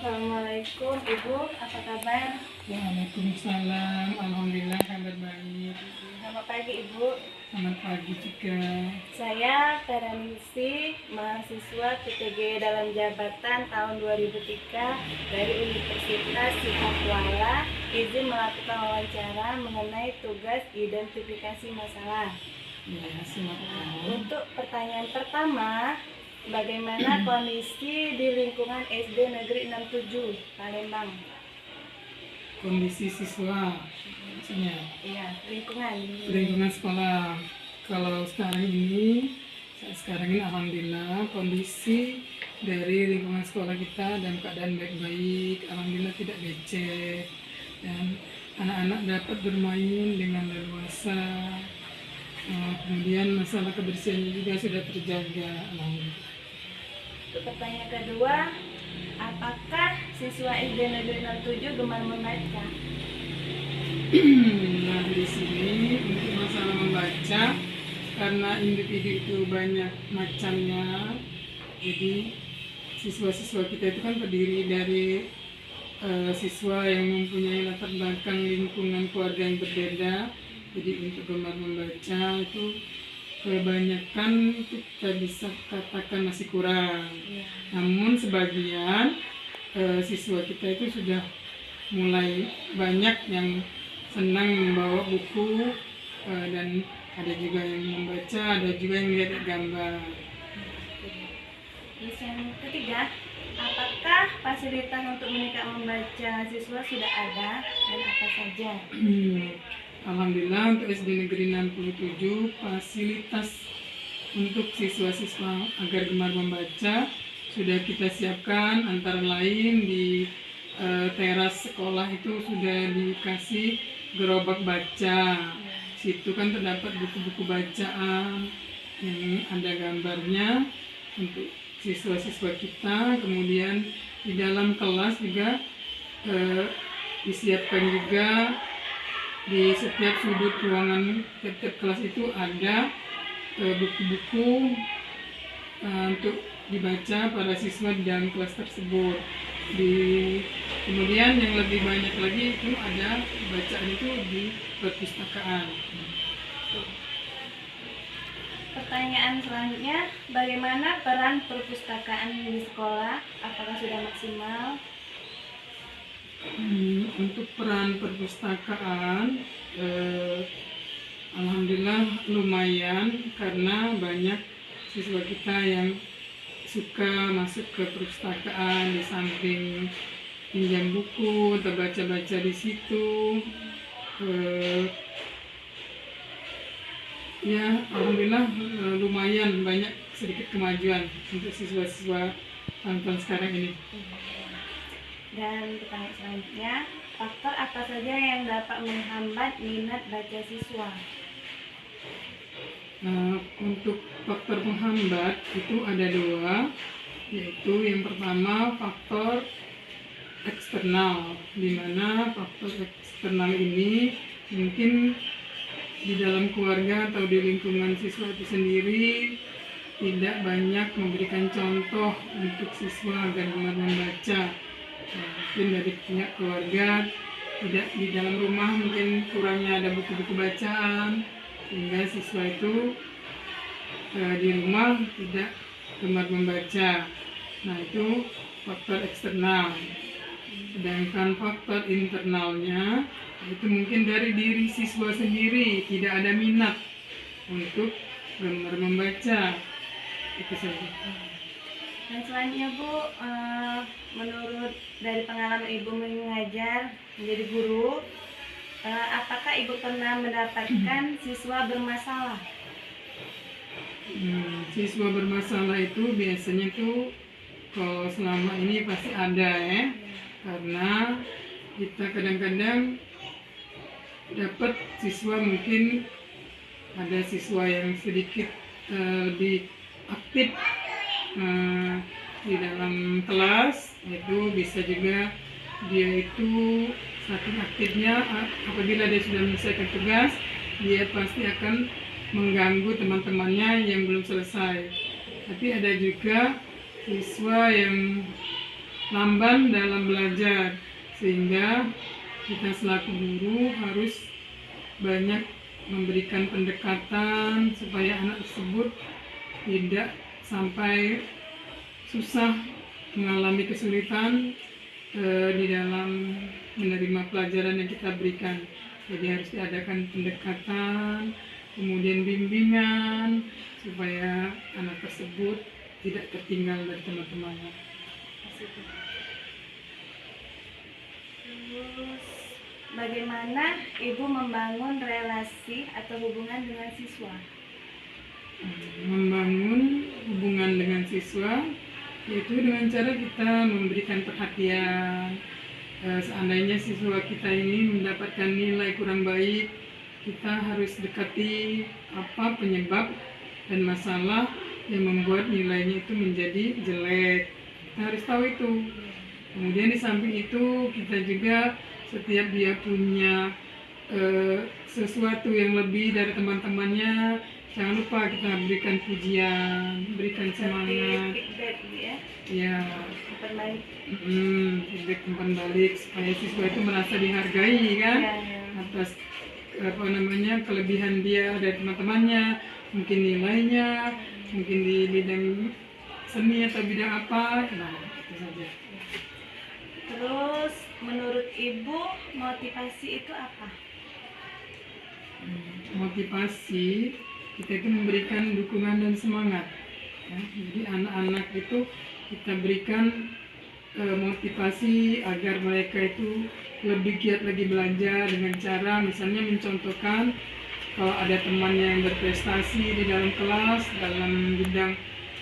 Assalamualaikum Ibu, apa kabar? Waalaikumsalam, alhamdulillah kabar baik. Selamat pagi Ibu. Selamat pagi juga. Saya Teranisi, mahasiswa PTG dalam jabatan tahun 2003 dari Universitas Sihakkuala, izin melakukan wawancara mengenai tugas identifikasi masalah. Ya, silakan. Untuk pertanyaan pertama, bagaimana kondisi di lingkungan SD Negeri 67 Palembang? Kondisi siswa, maksudnya Iya, lingkungan sekolah. Kalau sekarang ini alhamdulillah kondisi dari lingkungan sekolah kita dalam keadaan baik-baik, alhamdulillah tidak becek dan anak-anak dapat bermain dengan leluasa. Kemudian masalah kebersihannya juga sudah terjaga, alhamdulillah. Untuk pertanyaan kedua, apakah siswa SD Negeri 67 gemar membaca? Nah, di sini untuk masalah membaca, karena individu itu banyak macamnya, jadi siswa-siswa kita itu kan terdiri dari siswa yang mempunyai latar belakang lingkungan keluarga yang berbeda. Jadi untuk gemar membaca itu kebanyakan itu kita bisa katakan masih kurang. Namun sebagian siswa kita itu sudah mulai banyak yang senang membawa buku dan ada juga yang membaca, ada juga yang melihat gambar. Terus yang ketiga, apakah fasilitas untuk menikah membaca siswa sudah ada dan apa saja? Alhamdulillah untuk SD Negeri 67 fasilitas untuk siswa-siswa agar gemar membaca sudah kita siapkan, antara lain di teras sekolah itu sudah dikasih gerobak baca. Situ kan terdapat buku-buku bacaan yang ada gambarnya untuk siswa-siswa kita. Kemudian di dalam kelas juga disiapkan juga di setiap sudut ruangan tiap kelas itu ada buku-buku untuk dibaca para siswa di dalam kelas tersebut. Kemudian yang lebih banyak lagi itu ada bacaan itu di perpustakaan. Pertanyaan selanjutnya, bagaimana peran perpustakaan di sekolah? Apakah sudah maksimal? Untuk peran perpustakaan, alhamdulillah lumayan, karena banyak siswa kita yang suka masuk ke perpustakaan, di samping pinjam buku atau baca-baca di situ. Ya, alhamdulillah lumayan banyak sedikit kemajuan untuk siswa-siswa tahun sekarang ini. Dan pertanyaan selanjutnya, faktor apa saja yang dapat menghambat minat baca siswa? Untuk faktor penghambat itu ada dua, yaitu yang pertama faktor eksternal, di mana faktor eksternal ini mungkin di dalam keluarga atau di lingkungan siswa itu sendiri tidak banyak memberikan contoh untuk siswa agar gemar membaca. Mungkin dari pihak keluarga tidak, di dalam rumah mungkin kurangnya ada buku-buku bacaan, sehingga siswa itu di rumah tidak gemar membaca. Nah, itu faktor eksternal. Sedangkan faktor internalnya itu mungkin dari diri siswa sendiri, tidak ada minat untuk gemar membaca. Itu saja. Dan selanjutnya Bu, menurut dari pengalaman Ibu mengajar menjadi guru, apakah Ibu pernah mendapatkan siswa bermasalah? Siswa bermasalah itu biasanya tuh kalau selama ini pasti ada ya, karena kita kadang-kadang dapat siswa, mungkin ada siswa yang sedikit lebih aktif di dalam kelas, itu bisa juga dia itu saking aktifnya, apabila dia sudah menyelesaikan tugas, dia pasti akan mengganggu teman-temannya yang belum selesai. Tapi ada juga siswa yang lamban dalam belajar, sehingga kita selaku guru harus banyak memberikan pendekatan supaya anak tersebut tidak sampai susah mengalami kesulitan di dalam menerima pelajaran yang kita berikan. Jadi harus diadakan pendekatan, kemudian bimbingan supaya anak tersebut tidak tertinggal dari teman-temannya. Terus bagaimana ibu membangun relasi atau hubungan dengan siswa? Membangun hubungan dengan siswa yaitu dengan cara kita memberikan perhatian. Seandainya siswa kita ini mendapatkan nilai kurang baik, kita harus dekati apa penyebab dan masalah yang membuat nilainya itu menjadi jelek. Kita harus tahu itu. Kemudian di samping itu kita juga setiap dia punya sesuatu yang lebih dari teman-temannya, jangan lupa kita berikan pujian, berikan semangat. Feedback ya. Ya. Umpan balik. Feedback umpan balik supaya siswa itu merasa dihargai kan, Ya. atas kelebihan dia dari teman-temannya, mungkin nilainya, mungkin di bidang seni atau bidang apa, nah itu saja. Terus menurut ibu motivasi itu apa? Motivasi kita itu memberikan dukungan dan semangat ya. Jadi anak-anak itu kita berikan motivasi agar mereka itu lebih giat lagi belajar dengan cara misalnya mencontohkan kalau ada temannya yang berprestasi di dalam kelas dalam bidang,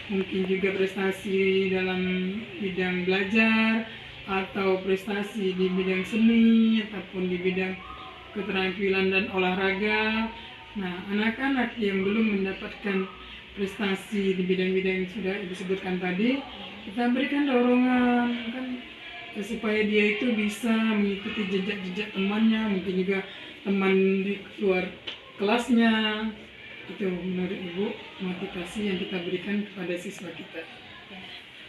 mungkin juga prestasi dalam bidang belajar atau prestasi di bidang seni ataupun di bidang keterampilan dan olahraga. Nah, anak-anak yang belum mendapatkan prestasi di bidang-bidang yang sudah disebutkan tadi, kita berikan dorongan kan supaya dia itu bisa mengikuti jejak-jejak temannya, mungkin juga teman di luar kelasnya. Itu menurut Ibu motivasi yang kita berikan kepada siswa kita. Ya.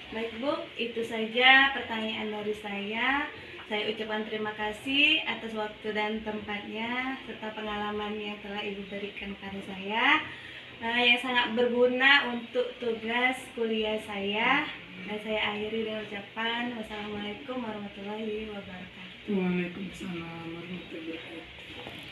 Baik Bu, itu saja pertanyaan dari saya. Saya ucapkan terima kasih atas waktu dan tempatnya serta pengalaman yang telah Ibu berikan kepada saya, yang sangat berguna untuk tugas kuliah saya. Dan saya akhiri dengan ucapan wassalamualaikum warahmatullahi wabarakatuh. Waalaikumsalam warahmatullahi wabarakatuh.